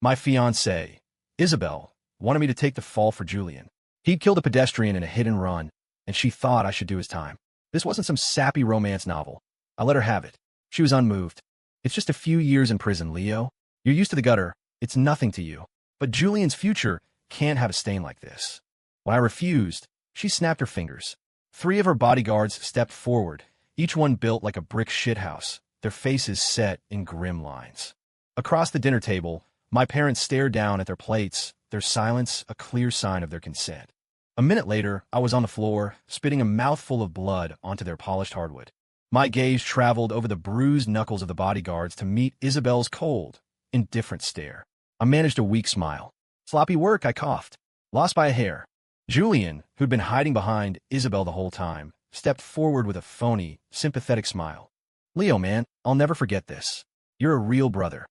My fiancée, Isabel, wanted me to take the fall for Julian. He'd killed a pedestrian in a hit-and-run, and she thought I should do his time. This wasn't some sappy romance novel. I let her have it. She was unmoved. It's just a few years in prison, Leo. You're used to the gutter. It's nothing to you. But Julian's future can't have a stain like this. When I refused, she snapped her fingers. 3 of her bodyguards stepped forward, each one built like a brick shithouse, their faces set in grim lines. Across the dinner table, my parents stared down at their plates, their silence a clear sign of their consent. A minute later, I was on the floor, spitting a mouthful of blood onto their polished hardwood. My gaze traveled over the bruised knuckles of the bodyguards to meet Isabel's cold, indifferent stare. I managed a weak smile. Sloppy work, I coughed. Lost by a hair. Julian, who'd been hiding behind Isabel the whole time, stepped forward with a phony, sympathetic smile. Leo, man, I'll never forget this. You're a real brother.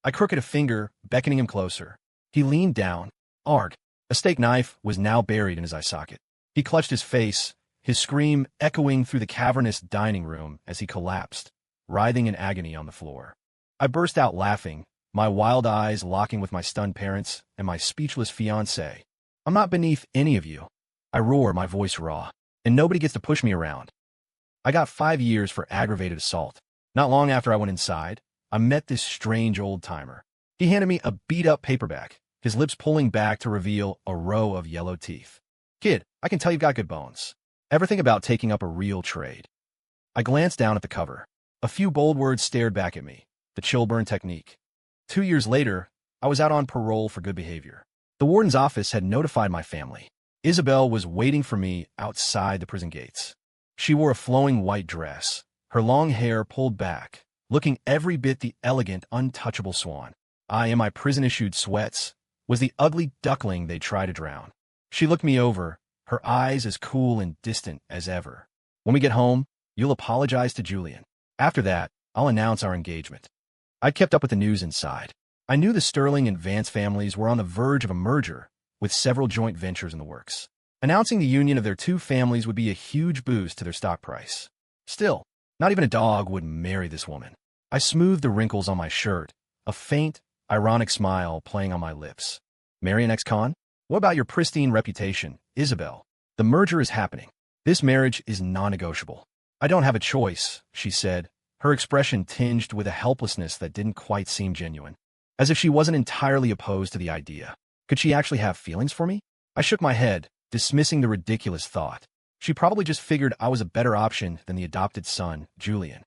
I crooked a finger, beckoning him closer. He leaned down. Arg. A steak knife was now buried in his eye socket. He clutched his face, his scream echoing through the cavernous dining room as he collapsed, writhing in agony on the floor. I burst out laughing, my wild eyes locking with my stunned parents and my speechless fiancée. I'm not beneath any of you. I roar, my voice raw, and nobody gets to push me around. I got 5 years for aggravated assault. Not long after I went inside, I met this strange old-timer. He handed me a beat-up paperback, his lips pulling back to reveal a row of yellow teeth. Kid, I can tell you've got good bones. Ever think about taking up a real trade? I glanced down at the cover. A few bold words stared back at me. The chill burn technique. 2 years later, I was out on parole for good behavior. The warden's office had notified my family. Isabel was waiting for me outside the prison gates. She wore a flowing white dress, her long hair pulled back, looking every bit the elegant, untouchable swan. I, in my prison-issued sweats, was the ugly duckling they tried to drown. She looked me over, her eyes as cool and distant as ever. When we get home, you'll apologize to Julian. After that, I'll announce our engagement. I'd kept up with the news inside. I knew the Sterling and Vance families were on the verge of a merger, with several joint ventures in the works. Announcing the union of their 2 families would be a huge boost to their stock price. Still, not even a dog would marry this woman. I smoothed the wrinkles on my shirt, a faint, ironic smile playing on my lips. Marry an ex-con? What about your pristine reputation, Isabel? The merger is happening. This marriage is non-negotiable. I don't have a choice, she said, her expression tinged with a helplessness that didn't quite seem genuine. As if she wasn't entirely opposed to the idea. Could she actually have feelings for me? I shook my head, dismissing the ridiculous thought. She probably just figured I was a better option than the adopted son, Julian.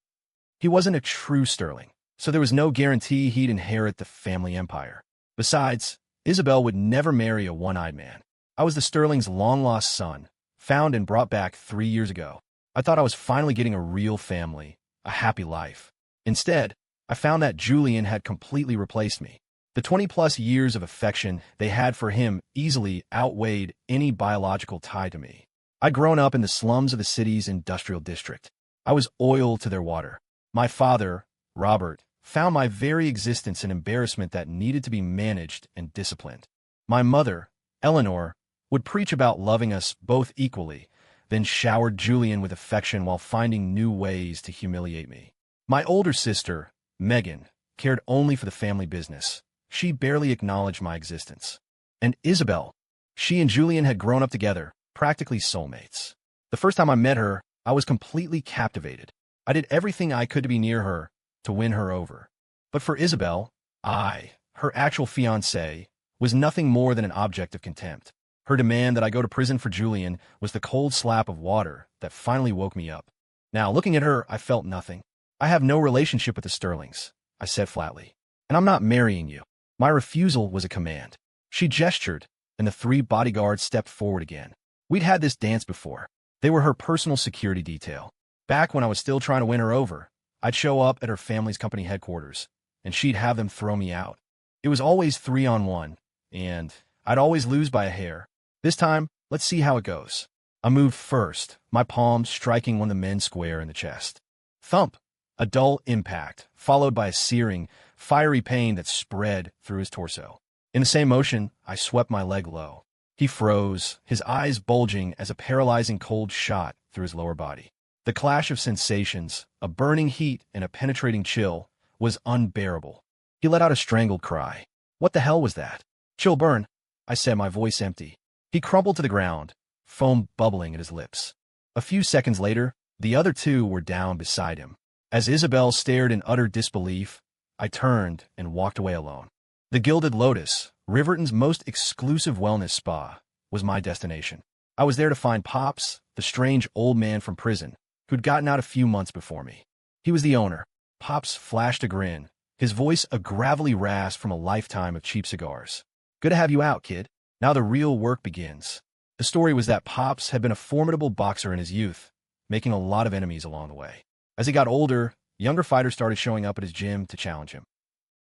He wasn't a true Sterling, so there was no guarantee he'd inherit the family empire. Besides, Isabel would never marry a one-eyed man. I was the Sterling's long-lost son, found and brought back 3 years ago. I thought I was finally getting a real family, a happy life. Instead, I found that Julian had completely replaced me. The 20-plus years of affection they had for him easily outweighed any biological tie to me. I'd grown up in the slums of the city's industrial district. I was oil to their water. My father, Robert, found my very existence an embarrassment that needed to be managed and disciplined. My mother, Eleanor, would preach about loving us both equally, then showered Julian with affection while finding new ways to humiliate me. My older sister, Megan, cared only for the family business. She barely acknowledged my existence. And Isabel, she and Julian had grown up together, practically soulmates. The first time I met her, I was completely captivated. I did everything I could to be near her, to win her over. But for Isabel, I, her actual fiancé, was nothing more than an object of contempt. Her demand that I go to prison for Julian was the cold slap of water that finally woke me up. Now, looking at her, I felt nothing. I have no relationship with the Sterlings, I said flatly. And I'm not marrying you. My refusal was a command. She gestured, and the 3 bodyguards stepped forward again. We'd had this dance before. They were her personal security detail. Back when I was still trying to win her over, I'd show up at her family's company headquarters, and she'd have them throw me out. It was always 3-on-1, and I'd always lose by a hair. This time, let's see how it goes. I moved first, my palm striking one of the men square in the chest. Thump! A dull impact, followed by a searing, fiery pain that spread through his torso. In the same motion, I swept my leg low. He froze, his eyes bulging as a paralyzing cold shot through his lower body. The clash of sensations, a burning heat and a penetrating chill, was unbearable. He let out a strangled cry. What the hell was that? Chill burn, I said, my voice empty. He crumpled to the ground, foam bubbling at his lips. A few seconds later, the other two were down beside him. As Isabel stared in utter disbelief, I turned and walked away alone. The Gilded Lotus, Riverton's most exclusive wellness spa, was my destination. I was there to find Pops, the strange old man from prison, who'd gotten out a few months before me. He was the owner. Pops flashed a grin, his voice a gravelly rasp from a lifetime of cheap cigars. Good to have you out, kid. Now the real work begins. The story was that Pops had been a formidable boxer in his youth, making a lot of enemies along the way. As he got older, younger fighters started showing up at his gym to challenge him.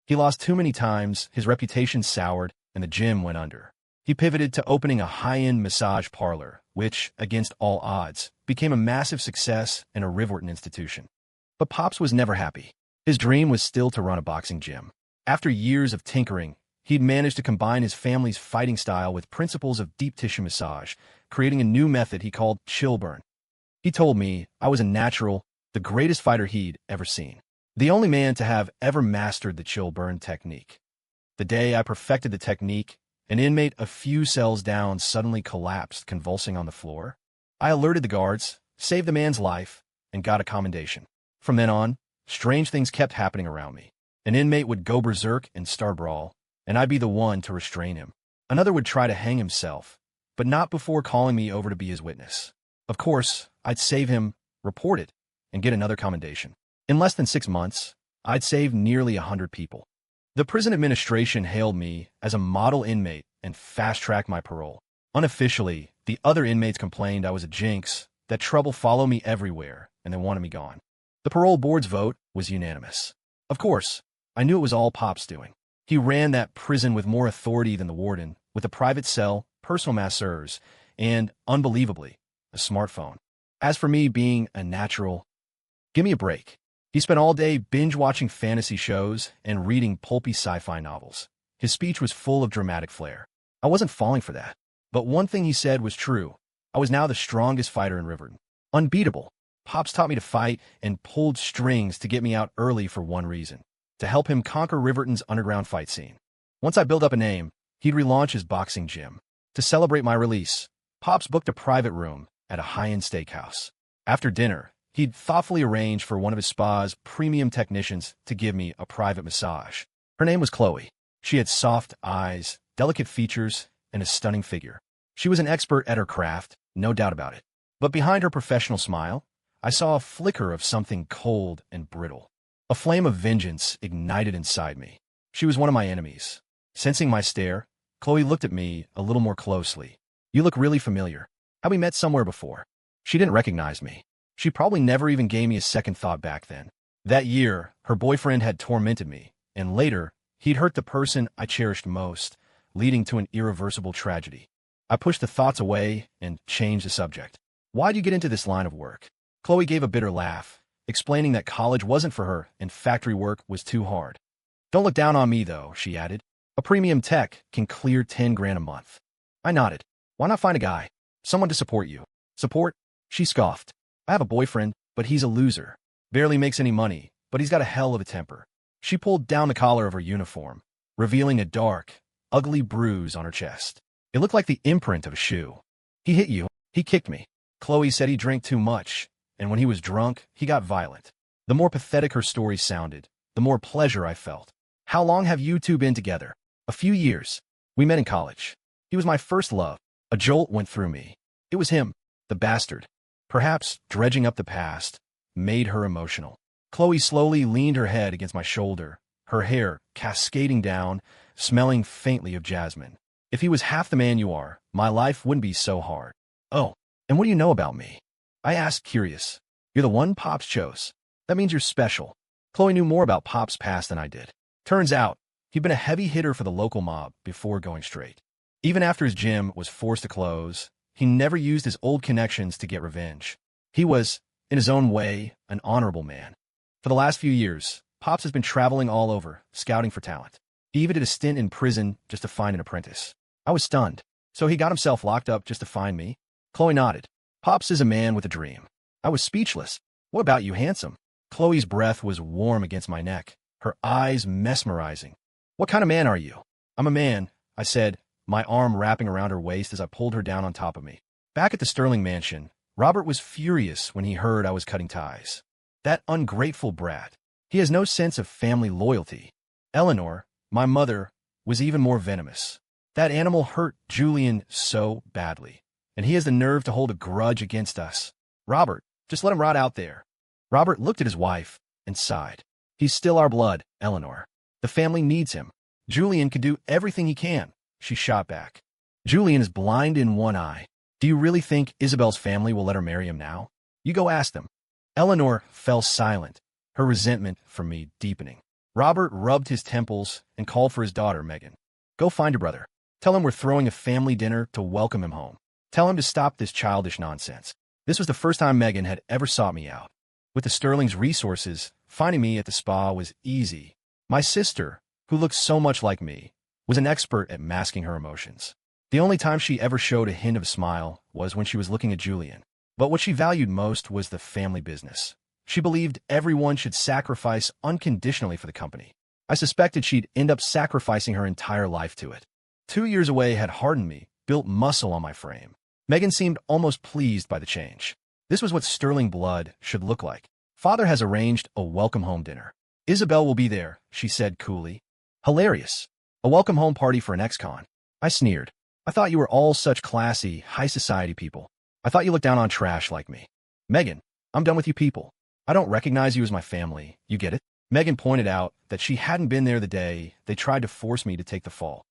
He lost too many times, his reputation soured, and the gym went under. He pivoted to opening a high-end massage parlor, which, against all odds, became a massive success and a Riverton institution. But Pops was never happy. His dream was still to run a boxing gym. After years of tinkering, he'd managed to combine his family's fighting style with principles of deep tissue massage, creating a new method he called chill burn. He told me I was a natural, the greatest fighter he'd ever seen. The only man to have ever mastered the chill burn technique. The day I perfected the technique, an inmate a few cells down suddenly collapsed, convulsing on the floor. I alerted the guards, saved the man's life, and got a commendation. From then on, strange things kept happening around me. An inmate would go berserk and start brawl, and I'd be the one to restrain him. Another would try to hang himself, but not before calling me over to be his witness. Of course, I'd save him, report it, and get another commendation. In less than 6 months, I'd saved nearly 100 people. The prison administration hailed me as a model inmate and fast-tracked my parole. Unofficially, the other inmates complained I was a jinx, that trouble followed me everywhere, and they wanted me gone. The parole board's vote was unanimous. Of course, I knew it was all Pop's doing. He ran that prison with more authority than the warden, with a private cell, personal masseurs, and, unbelievably, a smartphone. As for me being a natural, give me a break. He spent all day binge-watching fantasy shows and reading pulpy sci-fi novels. His speech was full of dramatic flair. I wasn't falling for that. But one thing he said was true. I was now the strongest fighter in Riverton. Unbeatable. Pops taught me to fight and pulled strings to get me out early for one reason: to help him conquer Riverton's underground fight scene. Once I built up a name, he'd relaunch his boxing gym. To celebrate my release, Pops booked a private room at a high-end steakhouse. After dinner, he'd thoughtfully arrange for one of his spa's premium technicians to give me a private massage. Her name was Chloe. She had soft eyes, delicate features, and a stunning figure. She was an expert at her craft, no doubt about it. But behind her professional smile, I saw a flicker of something cold and brittle. A flame of vengeance ignited inside me. She was one of my enemies. Sensing my stare, Chloe looked at me a little more closely. You look really familiar. Have we met somewhere before? She didn't recognize me. She probably never even gave me a second thought back then. That year, her boyfriend had tormented me, and later, he'd hurt the person I cherished most, leading to an irreversible tragedy. I pushed the thoughts away and changed the subject. Why'd you get into this line of work? Chloe gave a bitter laugh, explaining that college wasn't for her and factory work was too hard. Don't look down on me, though, she added. A premium tech can clear 10 grand a month. I nodded. Why not find a guy? Someone to support you. Support? She scoffed. I have a boyfriend, but he's a loser. Barely makes any money, but he's got a hell of a temper. She pulled down the collar of her uniform, revealing a dark, ugly bruise on her chest. It looked like the imprint of a shoe. He hit you. He kicked me. Chloe said he drank too much, and when he was drunk, he got violent. The more pathetic her story sounded, the more pleasure I felt. How long have you two been together? A few years. We met in college. He was my first love. A jolt went through me. It was him, the bastard. Perhaps dredging up the past made her emotional. Chloe slowly leaned her head against my shoulder, her hair cascading down, smelling faintly of jasmine. If he was half the man you are, my life wouldn't be so hard. Oh, and what do you know about me? I asked, curious. You're the one Pops chose. That means you're special. Chloe knew more about Pop's past than I did. Turns out, he'd been a heavy hitter for the local mob before going straight. Even after his gym was forced to close, he never used his old connections to get revenge. He was, in his own way, an honorable man. For the last few years, Pops has been traveling all over, scouting for talent. He even did a stint in prison just to find an apprentice. I was stunned. So he got himself locked up just to find me? Chloe nodded. Pops is a man with a dream. I was speechless. What about you, handsome? Chloe's breath was warm against my neck, her eyes mesmerizing. What kind of man are you? I'm a man, I said, my arm wrapping around her waist as I pulled her down on top of me. Back at the Sterling mansion, Robert was furious when he heard I was cutting ties. That ungrateful brat. He has no sense of family loyalty. Eleanor, my mother, was even more venomous. That animal hurt Julian so badly, and he has the nerve to hold a grudge against us. Robert, just let him rot out there. Robert looked at his wife and sighed. He's still our blood, Eleanor. The family needs him. Julian could do everything he can, she shot back. Julian is blind in one eye. Do you really think Isabel's family will let her marry him now? You go ask them. Eleanor fell silent, her resentment for me deepening. Robert rubbed his temples and called for his daughter, Megan. Go find your brother. Tell him we're throwing a family dinner to welcome him home. Tell him to stop this childish nonsense. This was the first time Megan had ever sought me out. With the Sterling's resources, finding me at the spa was easy. My sister, who looked so much like me, was an expert at masking her emotions. The only time she ever showed a hint of a smile was when she was looking at Julian. But what she valued most was the family business. She believed everyone should sacrifice unconditionally for the company. I suspected she'd end up sacrificing her entire life to it. 2 years away had hardened me, built muscle on my frame. Megan seemed almost pleased by the change. This was what Sterling blood should look like. Father has arranged a welcome home dinner. Isabel will be there, she said coolly. Hilarious. A welcome home party for an ex-con. I sneered. I thought you were all such classy, high society people. I thought you looked down on trash like me. Megan, I'm done with you people. I don't recognize you as my family, you get it? Megan pointed out that she hadn't been there the day they tried to force me to take the fall.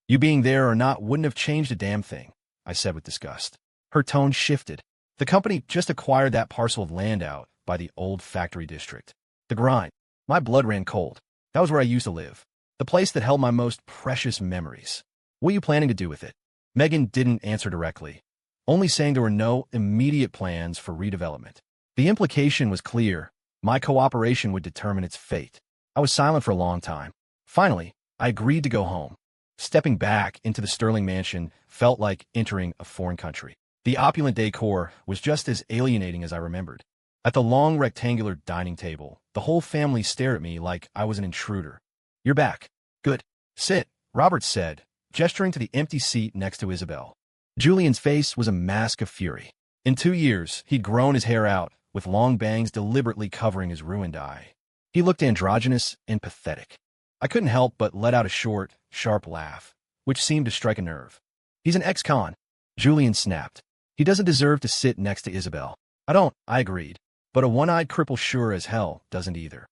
You being there or not wouldn't have changed a damn thing, I said with disgust. Her tone shifted. The company just acquired that parcel of land out by the old factory district. The grind. My blood ran cold. That was where I used to live. The place that held my most precious memories. What are you planning to do with it? Megan didn't answer directly, only saying there were no immediate plans for redevelopment. The implication was clear. My cooperation would determine its fate. I was silent for a long time. Finally, I agreed to go home. Stepping back into the Sterling mansion felt like entering a foreign country. The opulent decor was just as alienating as I remembered. At the long rectangular dining table, the whole family stared at me like I was an intruder. You're back. Good. Sit, Robert said, gesturing to the empty seat next to Isabel. Julian's face was a mask of fury. In 2 years, he'd grown his hair out, with long bangs deliberately covering his ruined eye. He looked androgynous and pathetic. I couldn't help but let out a short, sharp laugh, which seemed to strike a nerve. He's an ex-con, Julian snapped. He doesn't deserve to sit next to Isabel. I don't, I agreed. But a one-eyed cripple sure as hell doesn't either.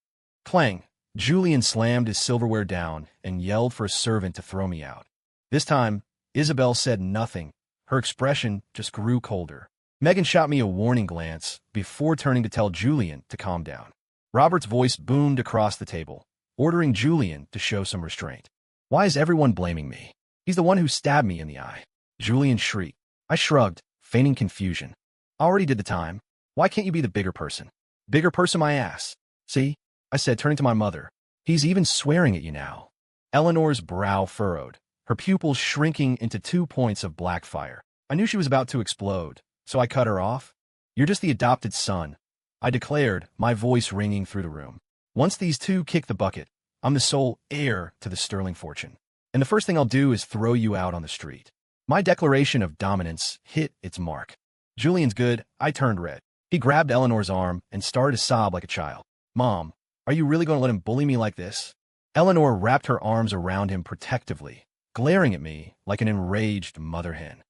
Clang, Julian slammed his silverware down and yelled for a servant to throw me out. This time, Isabel said nothing. Her expression just grew colder. Megan shot me a warning glance before turning to tell Julian to calm down. Robert's voice boomed across the table, ordering Julian to show some restraint. Why is everyone blaming me? He's the one who stabbed me in the eye. Julian shrieked. I shrugged, feigning confusion. I already did the time. Why can't you be the bigger person? Bigger person my ass. See? I said, turning to my mother. He's even swearing at you now. Eleanor's brow furrowed, her pupils shrinking into 2 points of black fire. I knew she was about to explode, so I cut her off. You're just the adopted son, I declared, my voice ringing through the room. Once these two kick the bucket, I'm the sole heir to the Sterling fortune. And the first thing I'll do is throw you out on the street. My declaration of dominance hit its mark. Julian's good. I turned red. He grabbed Eleanor's arm and started to sob like a child. Mom, are you really going to let him bully me like this? Eleanor wrapped her arms around him protectively, glaring at me like an enraged mother hen.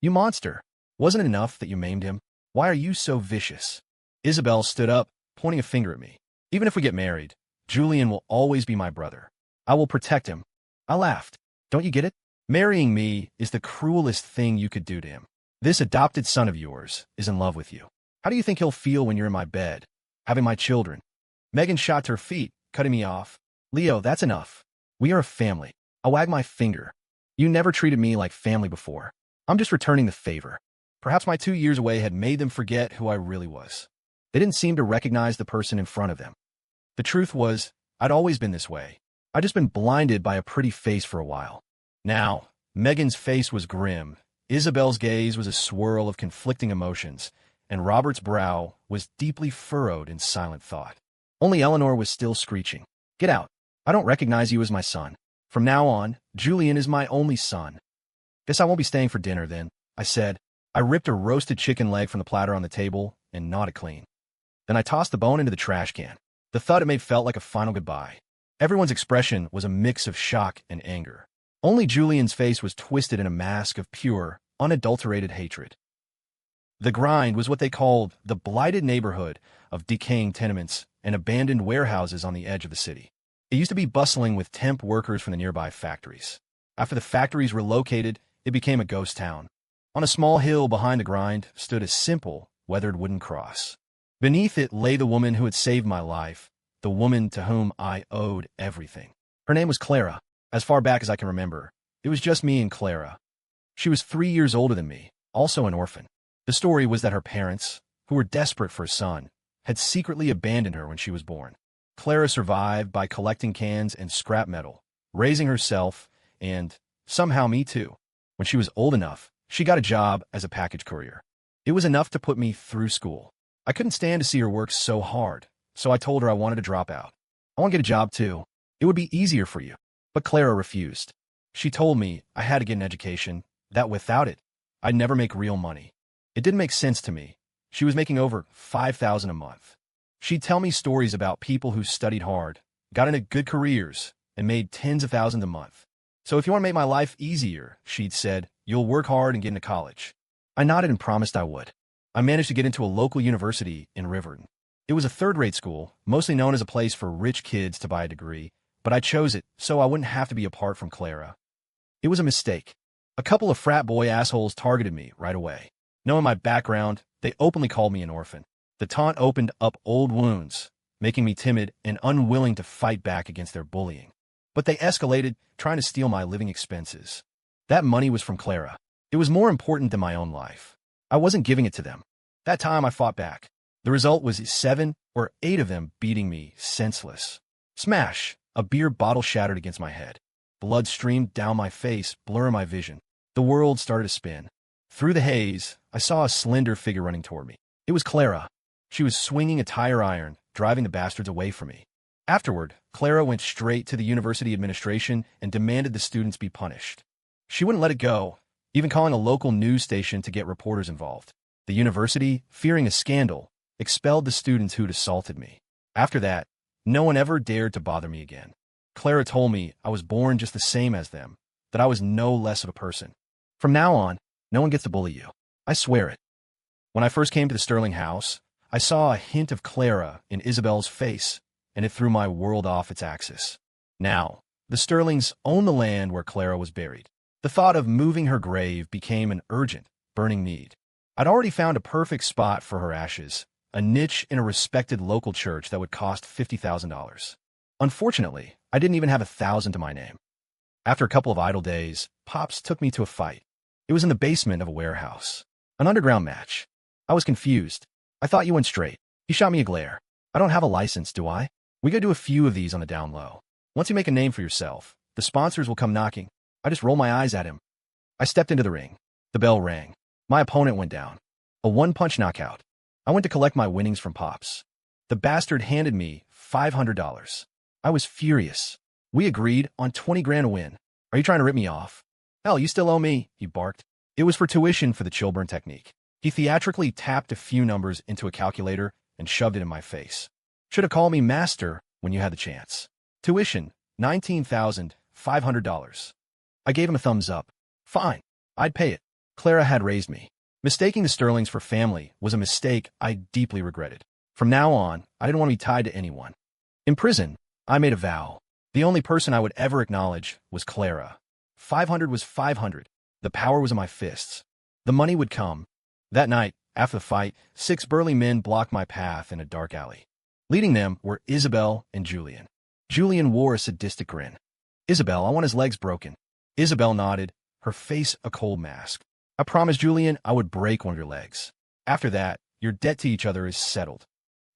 You monster. Wasn't it enough that you maimed him? Why are you so vicious? Isabel stood up, pointing a finger at me. Even if we get married, Julian will always be my brother. I will protect him. I laughed. Don't you get it? Marrying me is the cruelest thing you could do to him. This adopted son of yours is in love with you. How do you think he'll feel when you're in my bed, having my children? Megan shot to her feet, cutting me off. Leo, that's enough. We are a family. I wagged my finger. You never treated me like family before. I'm just returning the favor. Perhaps my 2 years away had made them forget who I really was. They didn't seem to recognize the person in front of them. The truth was, I'd always been this way. I'd just been blinded by a pretty face for a while. Now, Megan's face was grim. Isabel's gaze was a swirl of conflicting emotions, and Robert's brow was deeply furrowed in silent thought. Only Eleanor was still screeching. Get out. I don't recognize you as my son. From now on, Julian is my only son. Guess I won't be staying for dinner then, I said. I ripped a roasted chicken leg from the platter on the table and gnawed it clean. Then I tossed the bone into the trash can. The thud it made felt like a final goodbye. Everyone's expression was a mix of shock and anger. Only Julian's face was twisted in a mask of pure, unadulterated hatred. The grind was what they called the blighted neighborhood of decaying tenements and abandoned warehouses on the edge of the city. It used to be bustling with temp workers from the nearby factories. After the factories relocated, it became a ghost town. On a small hill behind the grind stood a simple, weathered wooden cross. Beneath it lay the woman who had saved my life, the woman to whom I owed everything. Her name was Clara. As far back as I can remember, it was just me and Clara. She was 3 years older than me, also an orphan. The story was that her parents, who were desperate for a son, had secretly abandoned her when she was born. Clara survived by collecting cans and scrap metal, raising herself, and, somehow me too. When she was old enough, she got a job as a package courier. It was enough to put me through school. I couldn't stand to see her work so hard, so I told her I wanted to drop out. I want to get a job too. It would be easier for you. But Clara refused. She told me I had to get an education, that without it, I'd never make real money. It didn't make sense to me. She was making over $5,000 a month. She'd tell me stories about people who studied hard, got into good careers, and made tens of thousands a month. So if you want to make my life easier, she'd said, you'll work hard and get into college. I nodded and promised I would. I managed to get into a local university in Riverton. It was a third-rate school, mostly known as a place for rich kids to buy a degree, but I chose it so I wouldn't have to be apart from Clara. It was a mistake. A couple of frat boy assholes targeted me right away. Knowing my background, they openly called me an orphan. The taunt opened up old wounds, making me timid and unwilling to fight back against their bullying. But they escalated, trying to steal my living expenses. That money was from Clara. It was more important than my own life. I wasn't giving it to them. That time I fought back. The result was 7 or 8 of them beating me senseless. Smash! A beer bottle shattered against my head. Blood streamed down my face, blurring my vision. The world started to spin. Through the haze, I saw a slender figure running toward me. It was Clara. She was swinging a tire iron, driving the bastards away from me. Afterward, Clara went straight to the university administration and demanded the students be punished. She wouldn't let it go, even calling a local news station to get reporters involved. The university, fearing a scandal, expelled the students who'd assaulted me. After that, no one ever dared to bother me again. Clara told me I was born just the same as them, that I was no less of a person. From now on, no one gets to bully you. I swear it. When I first came to the Sterling house, I saw a hint of Clara in Isabel's face, and it threw my world off its axis. Now, the Sterlings own the land where Clara was buried. The thought of moving her grave became an urgent, burning need. I'd already found a perfect spot for her ashes, a niche in a respected local church that would cost $50,000. Unfortunately, I didn't even have $1,000 to my name. After a couple of idle days, Pops took me to a fight. It was in the basement of a warehouse. An underground match. I was confused. I thought you went straight. He shot me a glare. I don't have a license, do I? We gotta do a few of these on the down low. Once you make a name for yourself, the sponsors will come knocking. I just roll my eyes at him. I stepped into the ring. The bell rang. My opponent went down. A one-punch knockout. I went to collect my winnings from Pops. The bastard handed me $500. I was furious. We agreed on 20 grand a win. Are you trying to rip me off? Hell, you still owe me, he barked. It was for tuition for the Chilburn technique. He theatrically tapped a few numbers into a calculator and shoved it in my face. Should have called me master when you had the chance. Tuition, $19,500. I gave him a thumbs up. Fine, I'd pay it. Clara had raised me. Mistaking the Sterlings for family was a mistake I deeply regretted. From now on, I didn't want to be tied to anyone. In prison, I made a vow. The only person I would ever acknowledge was Clara. 500 was 500. The power was in my fists. The money would come. That night, after the fight, 6 burly men blocked my path in a dark alley. Leading them were Isabel and Julian. Julian wore a sadistic grin. Isabel, I want his legs broken. Isabel nodded, her face a cold mask. I promised Julian I would break one of your legs. After that, your debt to each other is settled.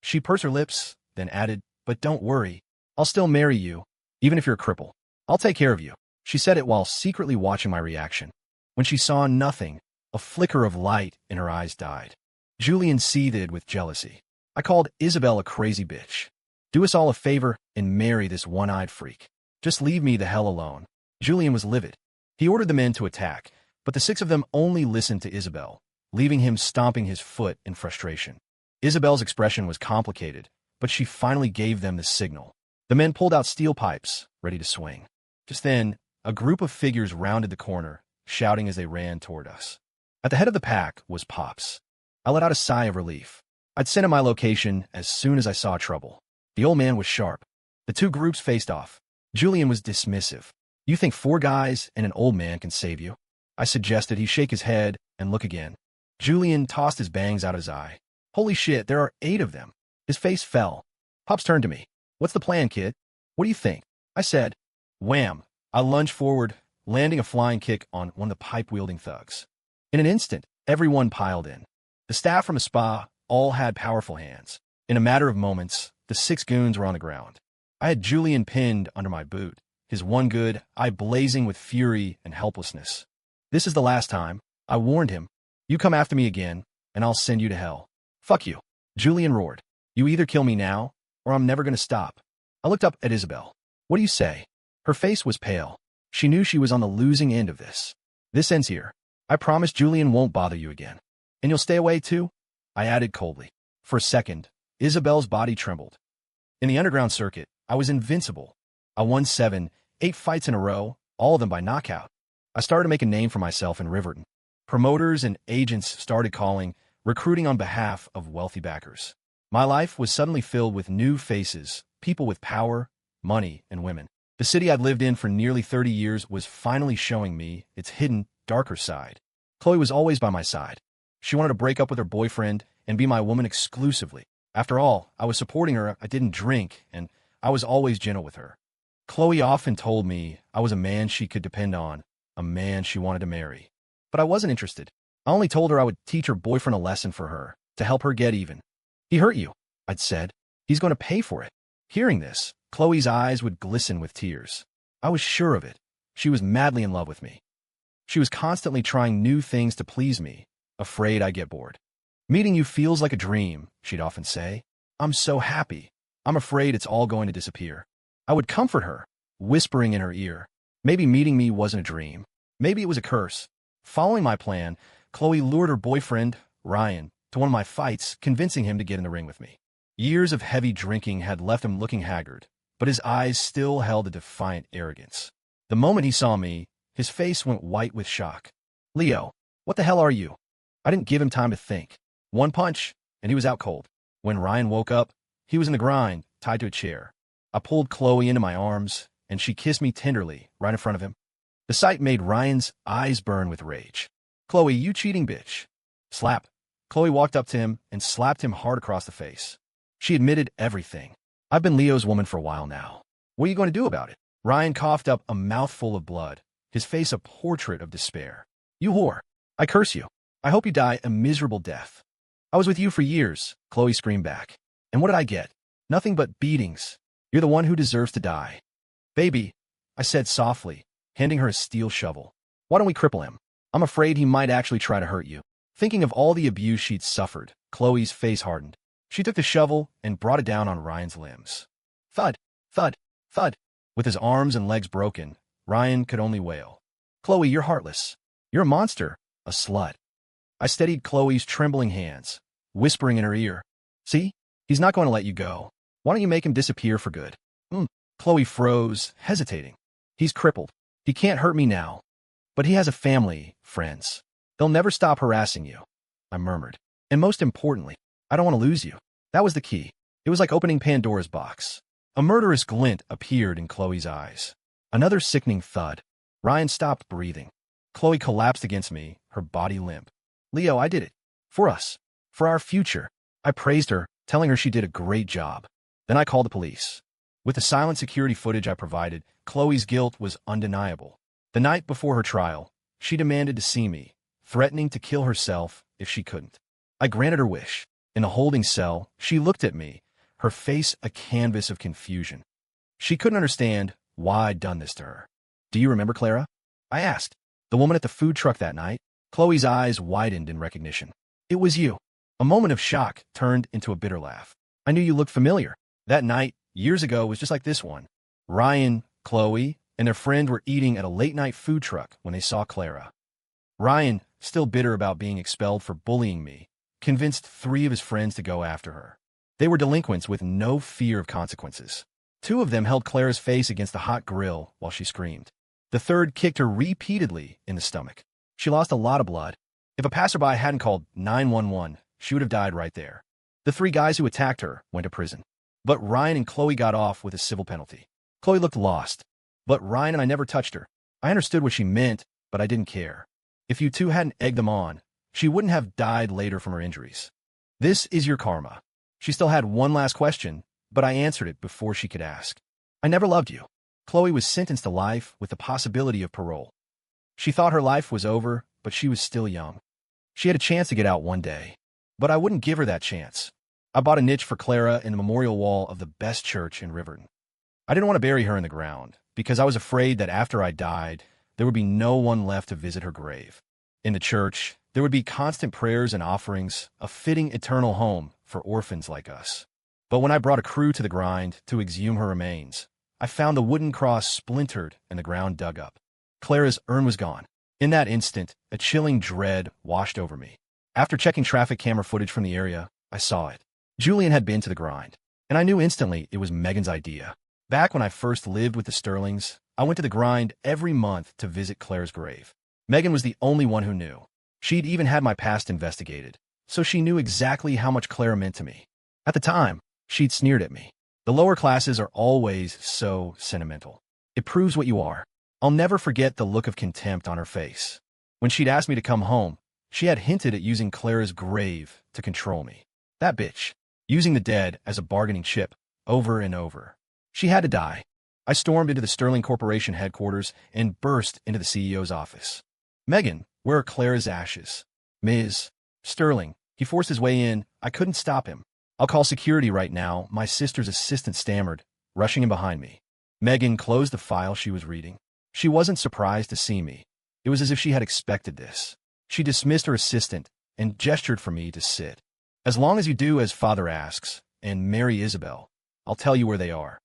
She pursed her lips, then added, but don't worry. I'll still marry you, even if you're a cripple. I'll take care of you. She said it while secretly watching my reaction. When she saw nothing, a flicker of light in her eyes died. Julian seethed with jealousy. I called Isabel a crazy bitch. Do us all a favor and marry this one-eyed freak. Just leave me the hell alone. Julian was livid. He ordered the men to attack, but the 6 of them only listened to Isabel, leaving him stomping his foot in frustration. Isabel's expression was complicated, but she finally gave them the signal. The men pulled out steel pipes, ready to swing. Just then, a group of figures rounded the corner, shouting as they ran toward us. At the head of the pack was Pops. I let out a sigh of relief. I'd sent him my location as soon as I saw trouble. The old man was sharp. The 2 groups faced off. Julian was dismissive. You think 4 guys and an old man can save you? I suggested he shake his head and look again. Julian tossed his bangs out of his eye. Holy shit, there are 8 of them. His face fell. Pops turned to me. What's the plan, kid? What do you think? I said. Wham! I lunged forward, landing a flying kick on one of the pipe-wielding thugs. In an instant, everyone piled in. The staff from a spa all had powerful hands. In a matter of moments, the 6 goons were on the ground. I had Julian pinned under my boot, his one good eye blazing with fury and helplessness. This is the last time, I warned him. You come after me again, and I'll send you to hell. Fuck you. Julian roared. You either kill me now, or I'm never going to stop. I looked up at Isabel. What do you say? Her face was pale. She knew she was on the losing end of this. This ends here. I promise Julian won't bother you again. And you'll stay away too? I added coldly. For a second, Isabel's body trembled. In the underground circuit, I was invincible. I won 7, 8 fights in a row, all of them by knockout. I started to make a name for myself in Riverton. Promoters and agents started calling, recruiting on behalf of wealthy backers. My life was suddenly filled with new faces, people with power, money, and women. The city I'd lived in for nearly 30 years was finally showing me its hidden, darker side. Chloe was always by my side. She wanted to break up with her boyfriend and be my woman exclusively. After all, I was supporting her, I didn't drink, and I was always gentle with her. Chloe often told me I was a man she could depend on, a man she wanted to marry. But I wasn't interested. I only told her I would teach her boyfriend a lesson for her, to help her get even. He hurt you, I'd said. He's going to pay for it. Hearing this, Chloe's eyes would glisten with tears. I was sure of it. She was madly in love with me. She was constantly trying new things to please me, afraid I'd get bored. Meeting you feels like a dream, she'd often say. I'm so happy. I'm afraid it's all going to disappear. I would comfort her, whispering in her ear. Maybe meeting me wasn't a dream. Maybe it was a curse. Following my plan, Chloe lured her boyfriend, Ryan, to one of my fights, convincing him to get in the ring with me. Years of heavy drinking had left him looking haggard, but his eyes still held a defiant arrogance. The moment he saw me, his face went white with shock. Leo, what the hell are you? I didn't give him time to think. One punch, and he was out cold. When Ryan woke up, he was in the grind, tied to a chair. I pulled Chloe into my arms, and she kissed me tenderly, right in front of him. The sight made Ryan's eyes burn with rage. Chloe, you cheating bitch. Slap. Chloe walked up to him and slapped him hard across the face. She admitted everything. I've been Leo's woman for a while now. What are you going to do about it? Ryan coughed up a mouthful of blood, his face a portrait of despair. You whore. I curse you. I hope you die a miserable death. I was with you for years, Chloe screamed back. And what did I get? Nothing but beatings. You're the one who deserves to die. Baby, I said softly, handing her a steel shovel. Why don't we cripple him? I'm afraid he might actually try to hurt you. Thinking of all the abuse she'd suffered, Chloe's face hardened. She took the shovel and brought it down on Ryan's limbs. Thud, thud, thud. With his arms and legs broken, Ryan could only wail. Chloe, you're heartless. You're a monster, a slut. I steadied Chloe's trembling hands, whispering in her ear. See? He's not going to let you go. Why don't you make him disappear for good? Chloe froze, hesitating. He's crippled. He can't hurt me now. But he has a family, friends. They'll never stop harassing you, I murmured. And most importantly, I don't want to lose you. That was the key. It was like opening Pandora's box. A murderous glint appeared in Chloe's eyes. Another sickening thud. Ryan stopped breathing. Chloe collapsed against me, her body limp. Leo, I did it. For us. For our future. I praised her, telling her she did a great job. Then I called the police. With the silent security footage I provided, Chloe's guilt was undeniable. The night before her trial, she demanded to see me, threatening to kill herself if she couldn't. I granted her wish. In a holding cell, she looked at me, her face a canvas of confusion. She couldn't understand why I'd done this to her. Do you remember Clara? I asked. The woman at the food truck that night? Chloe's eyes widened in recognition. It was you. A moment of shock turned into a bitter laugh. I knew you looked familiar. That night, years ago, was just like this one. Ryan, Chloe, and their friend were eating at a late-night food truck when they saw Clara. Ryan, still bitter about being expelled for bullying me, convinced 3 of his friends to go after her. They were delinquents with no fear of consequences. 2 of them held Clara's face against the hot grill while she screamed. The third kicked her repeatedly in the stomach. She lost a lot of blood. If a passerby hadn't called 911, she would have died right there. The 3 guys who attacked her went to prison. But Ryan and Chloe got off with a civil penalty. Chloe looked lost, but Ryan and I never touched her. I understood what she meant, but I didn't care. If you 2 hadn't egged them on, she wouldn't have died later from her injuries. This is your karma. She still had one last question, but I answered it before she could ask. I never loved you. Chloe was sentenced to life with the possibility of parole. She thought her life was over, but she was still young. She had a chance to get out one day, but I wouldn't give her that chance. I bought a niche for Clara in the memorial wall of the best church in Riverton. I didn't want to bury her in the ground, because I was afraid that after I died, there would be no one left to visit her grave. In the church, there would be constant prayers and offerings, a fitting eternal home for orphans like us. But when I brought a crew to the grind to exhume her remains, I found the wooden cross splintered and the ground dug up. Clara's urn was gone. In that instant, a chilling dread washed over me. After checking traffic camera footage from the area, I saw it. Julian had been to the grind, and I knew instantly it was Megan's idea. Back when I first lived with the Sterlings, I went to the grind every month to visit Clara's grave. Megan was the only one who knew. She'd even had my past investigated, so she knew exactly how much Clara meant to me. At the time, she'd sneered at me. The lower classes are always so sentimental. It proves what you are. I'll never forget the look of contempt on her face. When she'd asked me to come home, she had hinted at using Clara's grave to control me. That bitch. Using the dead as a bargaining chip, over and over. She had to die. I stormed into the Sterling Corporation headquarters and burst into the CEO's office. Megan, where are Clara's ashes? Ms. Sterling. He forced his way in. I couldn't stop him. I'll call security right now, my sister's assistant stammered, rushing in behind me. Megan closed the file she was reading. She wasn't surprised to see me. It was as if she had expected this. She dismissed her assistant and gestured for me to sit. As long as you do as Father asks, and marry Isabel, I'll tell you where they are.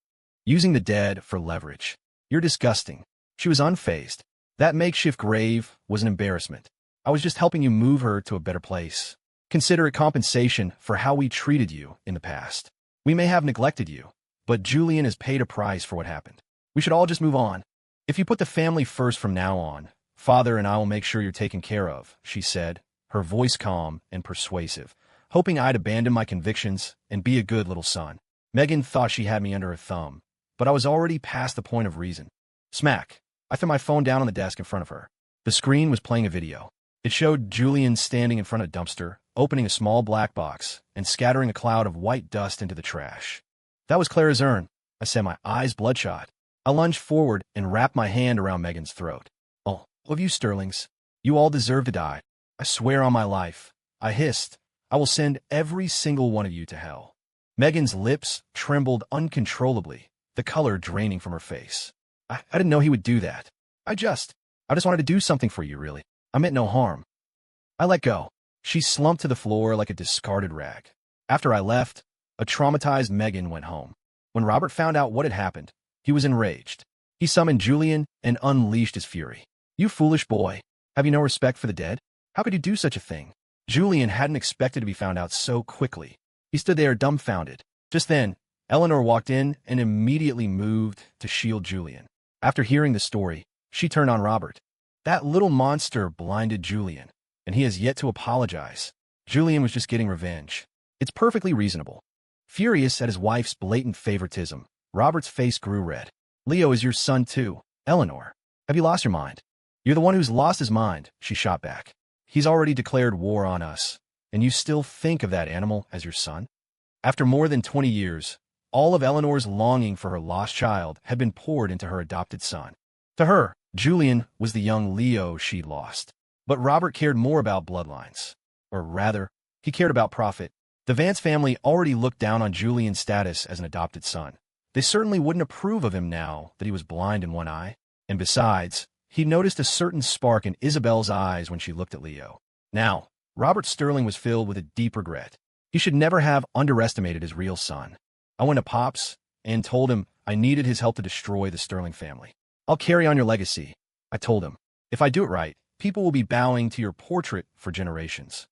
Using the dead for leverage. You're disgusting. She was unfazed. That makeshift grave was an embarrassment. I was just helping you move her to a better place. Consider it compensation for how we treated you in the past. We may have neglected you, but Julian has paid a price for what happened. We should all just move on. If you put the family first from now on, Father and I will make sure you're taken care of, she said, her voice calm and persuasive, hoping I'd abandon my convictions and be a good little son. Megan thought she had me under her thumb, but I was already past the point of reason. Smack. I threw my phone down on the desk in front of her. The screen was playing a video. It showed Julian standing in front of a dumpster, opening a small black box, and scattering a cloud of white dust into the trash. That was Clara's urn, I said, my eyes bloodshot. I lunged forward and wrapped my hand around Megan's throat. All of you Sterlings, you all deserve to die. I swear on my life, I hissed. I will send every single one of you to hell. Megan's lips trembled uncontrollably, the color draining from her face. I didn't know he would do that. I just wanted to do something for you, really. I meant no harm. I let go. She slumped to the floor like a discarded rag. After I left, a traumatized Megan went home. When Robert found out what had happened, he was enraged. He summoned Julian and unleashed his fury. You foolish boy. Have you no respect for the dead? How could you do such a thing? Julian hadn't expected to be found out so quickly. He stood there dumbfounded. Just then, Eleanor walked in and immediately moved to shield Julian. After hearing the story, she turned on Robert. That little monster blinded Julian, and he has yet to apologize. Julian was just getting revenge. It's perfectly reasonable. Furious at his wife's blatant favoritism, Robert's face grew red. Leo is your son too, Eleanor. Have you lost your mind? You're the one who's lost his mind, she shot back. He's already declared war on us, and you still think of that animal as your son? After more than 20 years, all of Eleanor's longing for her lost child had been poured into her adopted son. To her, Julian was the young Leo she'd lost. But Robert cared more about bloodlines. Or rather, he cared about profit. The Vance family already looked down on Julian's status as an adopted son. They certainly wouldn't approve of him now that he was blind in one eye. And besides, he noticed a certain spark in Isabel's eyes when she looked at Leo. Now, Robert Sterling was filled with a deep regret. He should never have underestimated his real son. I went to Pops, and told him I needed his help to destroy the Sterling family. I'll carry on your legacy, I told him. If I do it right, people will be bowing to your portrait for generations.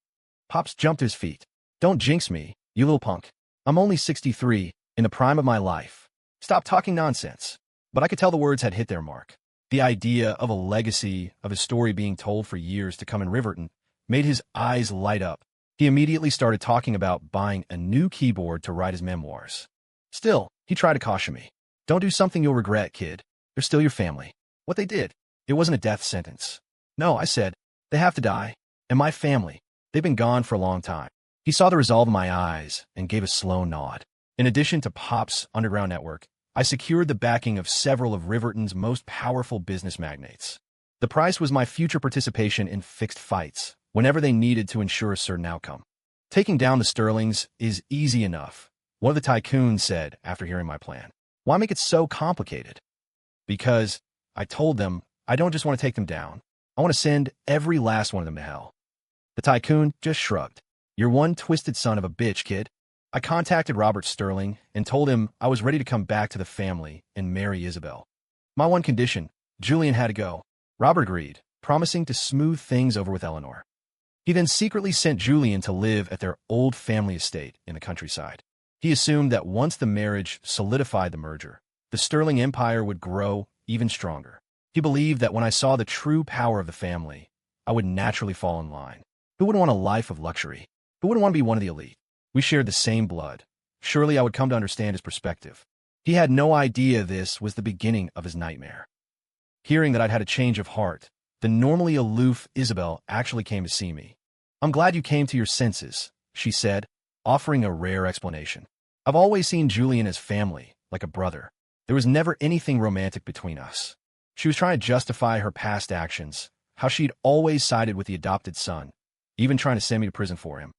Pops jumped to his feet. Don't jinx me, you little punk. I'm only 63, in the prime of my life. Stop talking nonsense. But I could tell the words had hit their mark. The idea of a legacy of his story being told for years to come in Riverton made his eyes light up. He immediately started talking about buying a new keyboard to write his memoirs. Still, he tried to caution me. Don't do something you'll regret, kid. They're still your family. What they did, it wasn't a death sentence. No, I said, they have to die. And my family, they've been gone for a long time. He saw the resolve in my eyes and gave a slow nod. In addition to Pop's underground network, I secured the backing of several of Riverton's most powerful business magnates. The price was my future participation in fixed fights, whenever they needed to ensure a certain outcome. Taking down the Sterlings is easy enough, one of the tycoons said after hearing my plan. Why make it so complicated? Because, I told them, I don't just want to take them down. I want to send every last one of them to hell. The tycoon just shrugged. You're one twisted son of a bitch, kid. I contacted Robert Sterling and told him I was ready to come back to the family and marry Isabel. My one condition, Julian had to go. Robert agreed, promising to smooth things over with Eleanor. He then secretly sent Julian to live at their old family estate in the countryside. He assumed that once the marriage solidified the merger, the Sterling Empire would grow even stronger. He believed that when I saw the true power of the family, I would naturally fall in line. Who wouldn't want a life of luxury? Who wouldn't want to be one of the elite? We shared the same blood. Surely I would come to understand his perspective. He had no idea this was the beginning of his nightmare. Hearing that I'd had a change of heart, the normally aloof Isabel actually came to see me. I'm glad you came to your senses, she said, offering a rare explanation. I've always seen Julian as family, like a brother. There was never anything romantic between us. She was trying to justify her past actions, how she'd always sided with the adopted son, even trying to send me to prison for him.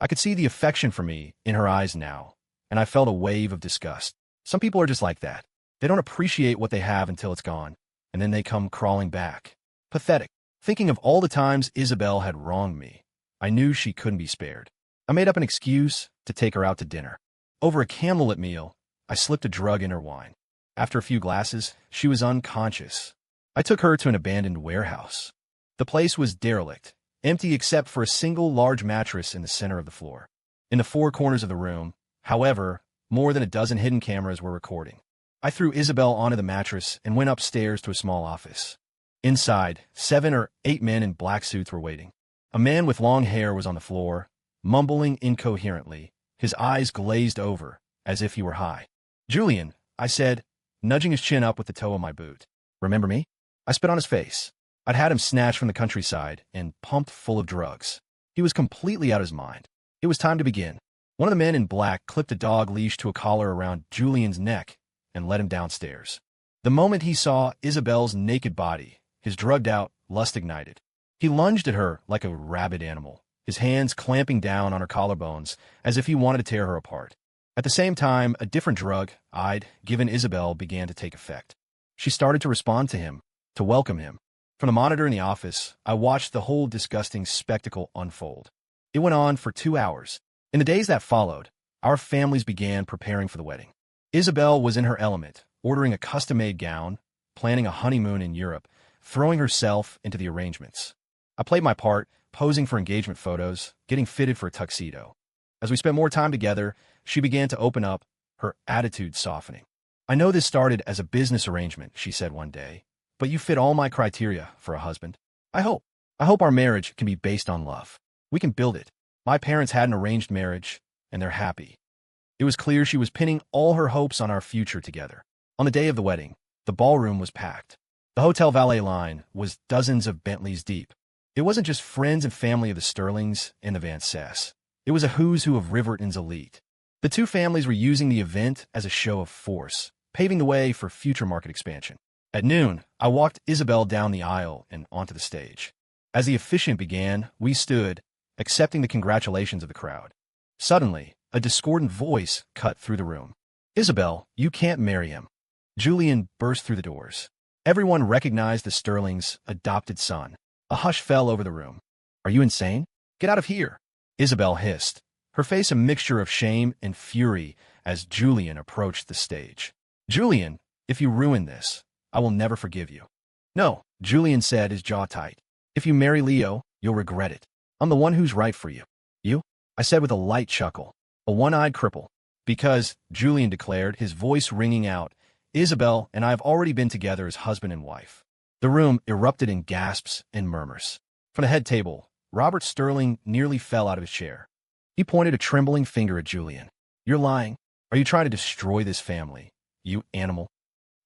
I could see the affection for me in her eyes now, and I felt a wave of disgust. Some people are just like that. They don't appreciate what they have until it's gone, and then they come crawling back. Pathetic. Thinking of all the times Isabel had wronged me, I knew she couldn't be spared. I made up an excuse to take her out to dinner. Over a candlelit meal, I slipped a drug in her wine. After a few glasses, she was unconscious. I took her to an abandoned warehouse. The place was derelict, empty except for a single large mattress in the center of the floor. In the four corners of the room, however, more than a dozen hidden cameras were recording. I threw Isabel onto the mattress and went upstairs to a small office. Inside, 7 or 8 men in black suits were waiting. A man with long hair was on the floor, mumbling incoherently, his eyes glazed over, as if he were high. Julian, I said, nudging his chin up with the toe of my boot. Remember me? I spit on his face. I'd had him snatched from the countryside and pumped full of drugs. He was completely out of his mind. It was time to begin. One of the men in black clipped a dog leash to a collar around Julian's neck and led him downstairs. The moment he saw Isabel's naked body, his drugged-out lust ignited. He lunged at her like a rabid animal, his hands clamping down on her collarbones as if he wanted to tear her apart. At the same time, a different drug I'd given Isabel began to take effect. She started to respond to him, to welcome him. From the monitor in the office, I watched the whole disgusting spectacle unfold. It went on for 2 hours. In the days that followed, our families began preparing for the wedding. Isabel was in her element, ordering a custom-made gown, planning a honeymoon in Europe, throwing herself into the arrangements. I played my part, posing for engagement photos, getting fitted for a tuxedo. As we spent more time together, she began to open up, her attitude softening. I know this started as a business arrangement, she said one day, but you fit all my criteria for a husband. I hope our marriage can be based on love. We can build it. My parents had an arranged marriage, and they're happy. It was clear she was pinning all her hopes on our future together. On the day of the wedding, the ballroom was packed. The hotel valet line was dozens of Bentleys deep. It wasn't just friends and family of the Sterlings and the Fiancée. It was a who's who of Riverton's elite. The two families were using the event as a show of force, paving the way for future market expansion. At noon, I walked Isabel down the aisle and onto the stage. As the officiant began, we stood, accepting the congratulations of the crowd. Suddenly, a discordant voice cut through the room. Isabel, you can't marry him. Julian burst through the doors. Everyone recognized the Sterling's adopted son. A hush fell over the room. Are you insane? Get out of here, Isabel hissed, her face a mixture of shame and fury as Julian approached the stage. "Julian, if you ruin this, I will never forgive you." "No," Julian said, his jaw tight. "If you marry Leo, you'll regret it. I'm the one who's right for you." "You?" I said with a light chuckle. "A one-eyed cripple." "Because," Julian declared, his voice ringing out, "Isabel and I have already been together as husband and wife." The room erupted in gasps and murmurs. From the head table, Robert Sterling nearly fell out of his chair. He pointed a trembling finger at Julian. "You're lying. Are you trying to destroy this family, you animal?"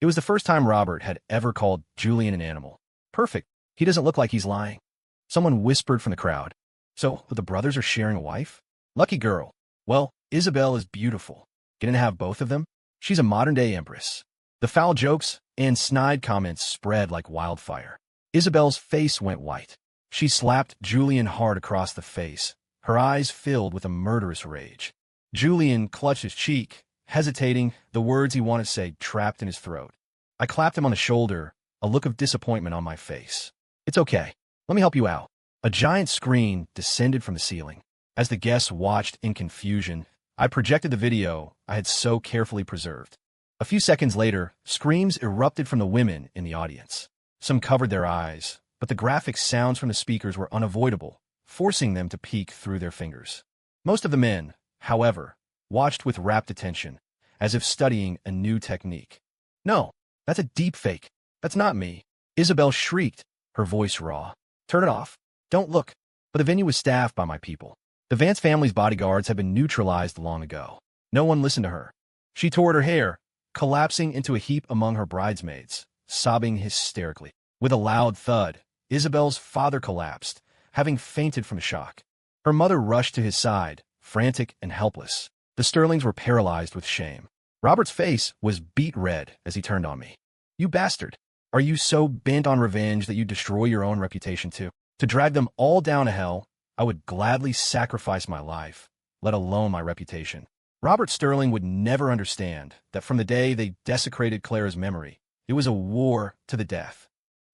It was the first time Robert had ever called Julian an animal. "Perfect. He doesn't look like he's lying." Someone whispered from the crowd. "So, the brothers are sharing a wife? Lucky girl. Well, Isabel is beautiful. Gonna have both of them? She's a modern-day empress." The foul jokes and snide comments spread like wildfire. Isabel's face went white. She slapped Julian hard across the face, her eyes filled with a murderous rage. Julian clutched his cheek, hesitating, the words he wanted to say trapped in his throat. I clapped him on the shoulder, a look of disappointment on my face. "It's okay. Let me help you out." A giant screen descended from the ceiling. As the guests watched in confusion, I projected the video I had so carefully preserved. A few seconds later, screams erupted from the women in the audience. Some covered their eyes, but the graphic sounds from the speakers were unavoidable, forcing them to peek through their fingers. Most of the men, however, watched with rapt attention, as if studying a new technique. "No, that's a deep fake. That's not me," Isabel shrieked, her voice raw. "Turn it off. Don't look." But the venue was staffed by my people. The Vance family's bodyguards had been neutralized long ago. No one listened to her. She tore at her hair, collapsing into a heap among her bridesmaids, sobbing hysterically. With a loud thud, Isabel's father collapsed, having fainted from shock. Her mother rushed to his side, frantic and helpless. The Sterlings were paralyzed with shame. Robert's face was beet red as he turned on me. "You bastard! Are you so bent on revenge that you destroy your own reputation too? To drag them all down to hell, I would gladly sacrifice my life, let alone my reputation." Robert Sterling would never understand that from the day they desecrated Clara's memory, it was a war to the death.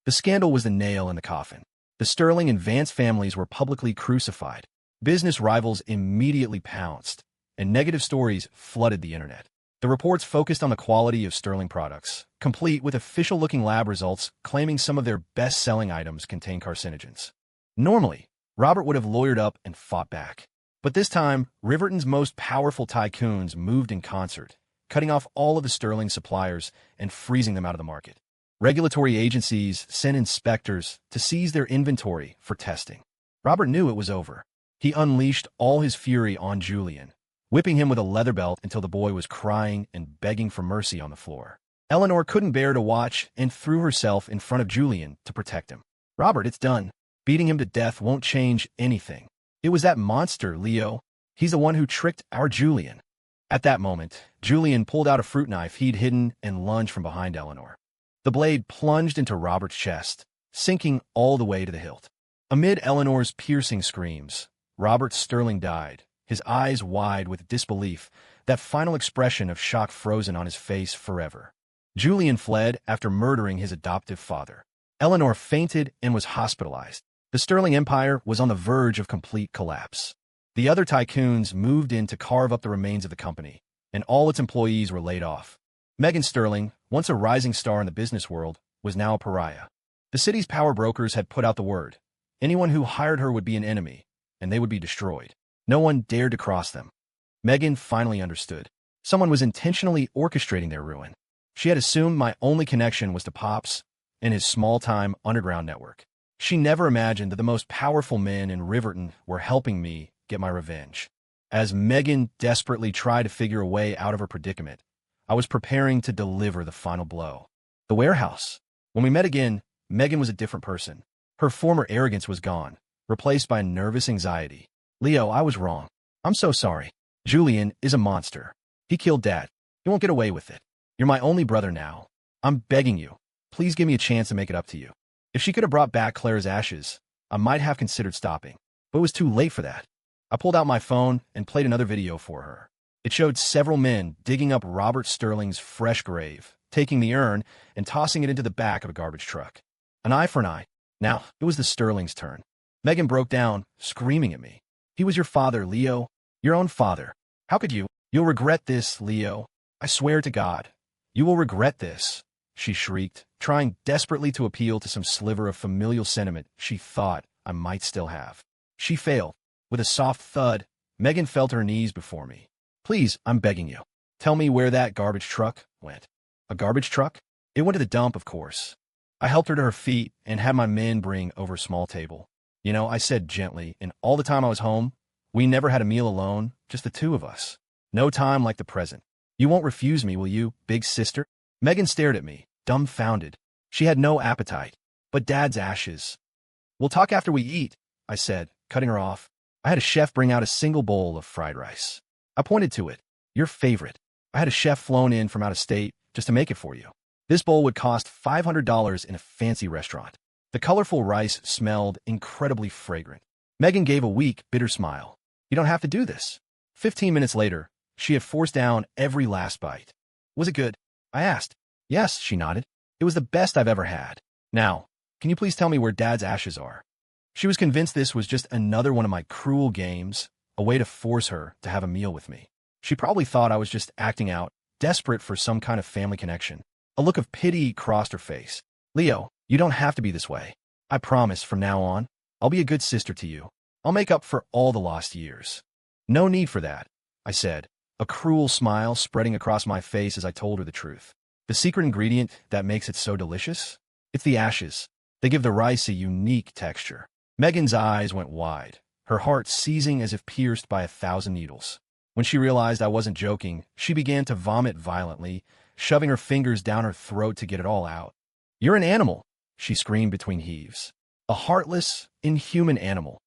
The scandal was the nail in the coffin. The Sterling and Vance families were publicly crucified. Business rivals immediately pounced, and negative stories flooded the internet. The reports focused on the quality of Sterling products, complete with official-looking lab results claiming some of their best-selling items contain carcinogens. Normally, Robert would have lawyered up and fought back. But this time, Riverton's most powerful tycoons moved in concert, cutting off all of the Sterling suppliers and freezing them out of the market. Regulatory agencies sent inspectors to seize their inventory for testing. Robert knew it was over. He unleashed all his fury on Julian, whipping him with a leather belt until the boy was crying and begging for mercy on the floor. Eleanor couldn't bear to watch and threw herself in front of Julian to protect him. "Robert, it's done. Beating him to death won't change anything. It was that monster, Leo. He's the one who tricked our Julian." At that moment, Julian pulled out a fruit knife he'd hidden and lunged from behind Eleanor. The blade plunged into Robert's chest, sinking all the way to the hilt. Amid Eleanor's piercing screams, Robert Sterling died, his eyes wide with disbelief, that final expression of shock frozen on his face forever. Julian fled after murdering his adoptive father. Eleanor fainted and was hospitalized. The Sterling Empire was on the verge of complete collapse. The other tycoons moved in to carve up the remains of the company, and all its employees were laid off. Megan Sterling, once a rising star in the business world, was now a pariah. The city's power brokers had put out the word. Anyone who hired her would be an enemy, and they would be destroyed. No one dared to cross them. Megan finally understood. Someone was intentionally orchestrating their ruin. She had assumed my only connection was to Pops and his small-time underground network. She never imagined that the most powerful men in Riverton were helping me get my revenge. As Megan desperately tried to figure a way out of her predicament, I was preparing to deliver the final blow. The warehouse. When we met again, Megan was a different person. Her former arrogance was gone, replaced by nervous anxiety. "Leo, I was wrong. I'm so sorry. Julian is a monster. He killed Dad. He won't get away with it. You're my only brother now. I'm begging you. Please give me a chance to make it up to you." If she could have brought back Clara's ashes, I might have considered stopping, but it was too late for that. I pulled out my phone and played another video for her. It showed several men digging up Robert Sterling's fresh grave, taking the urn and tossing it into the back of a garbage truck. An eye for an eye. Now, it was the Sterling's turn. Megan broke down, screaming at me. "He was your father, Leo. Your own father. How could you? You'll regret this, Leo. I swear to God. You will regret this, she shrieked, trying desperately to appeal to some sliver of familial sentiment she thought I might still have. She failed. With a soft thud, Megan fell to her knees before me. Please, I'm begging you. Tell me where that garbage truck went. A garbage truck? It went to the dump, of course. I helped her to her feet and had my men bring over a small table. You know, I said gently, and all the time I was home, we never had a meal alone, just the two of us. No time like the present. You won't refuse me, will you, big sister? Megan stared at me, dumbfounded. She had no appetite. But Dad's ashes. We'll talk after we eat, I said, cutting her off. I had a chef bring out a single bowl of fried rice. I pointed to it. Your favorite. I had a chef flown in from out of state just to make it for you. This bowl would cost $500 in a fancy restaurant. The colorful rice smelled incredibly fragrant. Megan gave a weak, bitter smile. You don't have to do this. 15 minutes later, she had forced down every last bite. Was it good? I asked. Yes, she nodded. It was the best I've ever had. Now, can you please tell me where Dad's ashes are? She was convinced this was just another one of my cruel games, a way to force her to have a meal with me. She probably thought I was just acting out, desperate for some kind of family connection. A look of pity crossed her face. Leo, you don't have to be this way. I promise from now on, I'll be a good sister to you. I'll make up for all the lost years. No need for that, I said, a cruel smile spreading across my face as I told her the truth. The secret ingredient that makes it so delicious? It's the ashes. They give the rice a unique texture. Megan's eyes went wide, her heart seizing as if pierced by 1,000 needles. When she realized I wasn't joking, she began to vomit violently, shoving her fingers down her throat to get it all out. You're an animal, she screamed between heaves. A heartless, inhuman animal.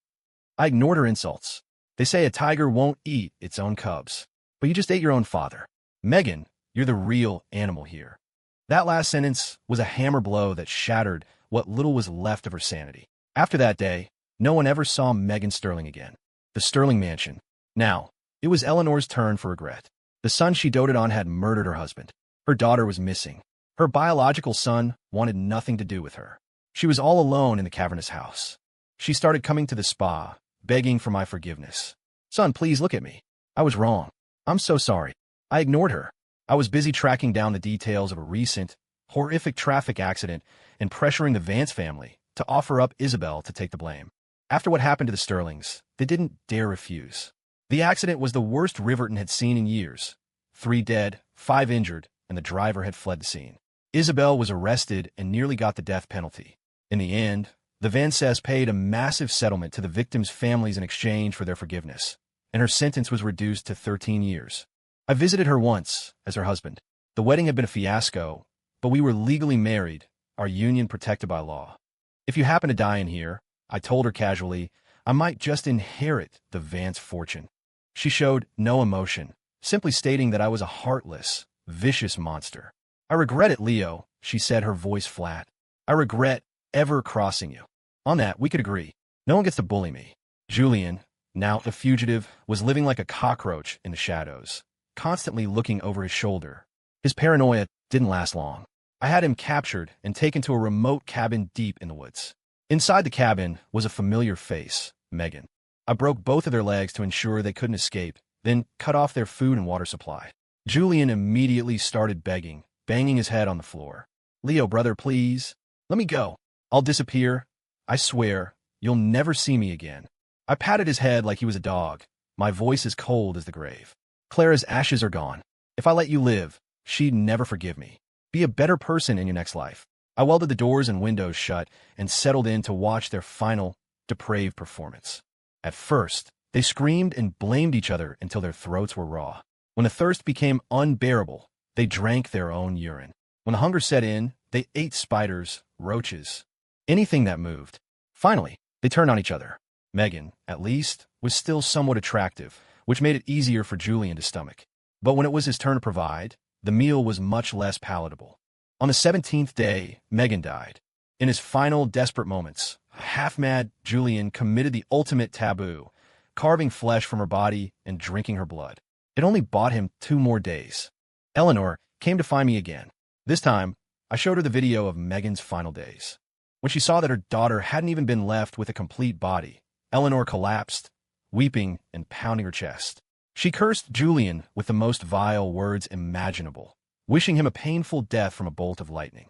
I ignored her insults. They say a tiger won't eat its own cubs. But you just ate your own father. Megan, you're the real animal here. That last sentence was a hammer blow that shattered what little was left of her sanity. After that day, no one ever saw Megan Sterling again. The Sterling mansion. Now, it was Eleanor's turn for regret. The son she doted on had murdered her husband. Her daughter was missing. Her biological son wanted nothing to do with her. She was all alone in the cavernous house. She started coming to the spa, begging for my forgiveness. Son, please look at me. I was wrong. I'm so sorry. I ignored her. I was busy tracking down the details of a recent, horrific traffic accident and pressuring the Vance family to offer up Isabel to take the blame. After what happened to the Sterlings, they didn't dare refuse. The accident was the worst Riverton had seen in years. 3 dead, 5 injured, and the driver had fled the scene. Isabel was arrested and nearly got the death penalty. In the end, the Vances paid a massive settlement to the victims' families in exchange for their forgiveness, and her sentence was reduced to 13 years. I visited her once as her husband. The wedding had been a fiasco, but we were legally married, our union protected by law. If you happen to die in here, I told her casually, I might just inherit the Vance fortune. She showed no emotion, simply stating that I was a heartless, vicious monster. I regret it, Leo, she said, her voice flat. I regret ever crossing you. On that, we could agree. No one gets to bully me. Julian, now a fugitive, was living like a cockroach in the shadows, constantly looking over his shoulder. His paranoia didn't last long. I had him captured and taken to a remote cabin deep in the woods. Inside the cabin was a familiar face, Megan. I broke both of their legs to ensure they couldn't escape, then cut off their food and water supply. Julian immediately started begging, banging his head on the floor. Leo, brother, please. Let me go. I'll disappear. I swear, you'll never see me again. I patted his head like he was a dog, my voice as cold as the grave. Clara's ashes are gone. If I let you live, she'd never forgive me. Be a better person in your next life. I welded the doors and windows shut and settled in to watch their final, depraved performance. At first, they screamed and blamed each other until their throats were raw. When the thirst became unbearable, they drank their own urine. When the hunger set in, they ate spiders, roaches, anything that moved. Finally, they turned on each other. Megan, at least, was still somewhat attractive, which made it easier for Julian to stomach. But when it was his turn to provide, the meal was much less palatable. On the 17th day, Megan died. In his final desperate moments, half-mad Julian committed the ultimate taboo, carving flesh from her body and drinking her blood. It only bought him 2 more days. Eleanor came to find me again. This time, I showed her the video of Megan's final days. When she saw that her daughter hadn't even been left with a complete body, Eleanor collapsed, weeping and pounding her chest. She cursed Julian with the most vile words imaginable, wishing him a painful death from a bolt of lightning.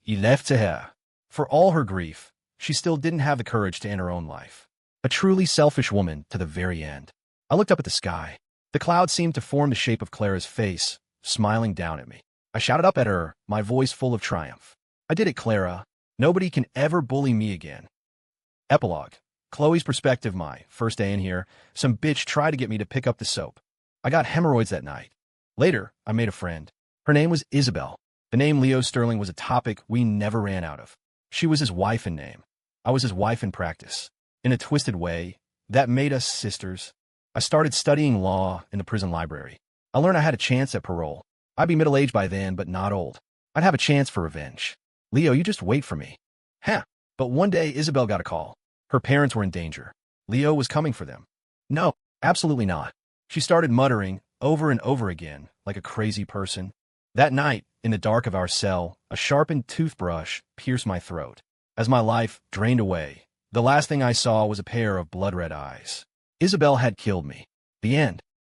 He left to her. For all her grief, she still didn't have the courage to end her own life. A truly selfish woman to the very end. I looked up at the sky. The clouds seemed to form the shape of Clara's face, smiling down at me. I shouted up at her, my voice full of triumph. I did it, Clara. Nobody can ever bully me again. Epilogue. Chloe's perspective. My first day in here, some bitch tried to get me to pick up the soap. I got hemorrhoids that night. Later, I made a friend. Her name was Isabel. The name Leo Sterling was a topic we never ran out of. She was his wife in name. I was his wife in practice. In a twisted way, that made us sisters. I started studying law in the prison library. I learned I had a chance at parole. I'd be middle-aged by then, but not old. I'd have a chance for revenge. Leo, you just wait for me. Huh. But one day, Isabel got a call. Her parents were in danger. Leo was coming for them. No, absolutely not. She started muttering over and over again, like a crazy person. That night, in the dark of our cell, a sharpened toothbrush pierced my throat. As my life drained away, the last thing I saw was a pair of blood-red eyes. Isabel had killed me. The end.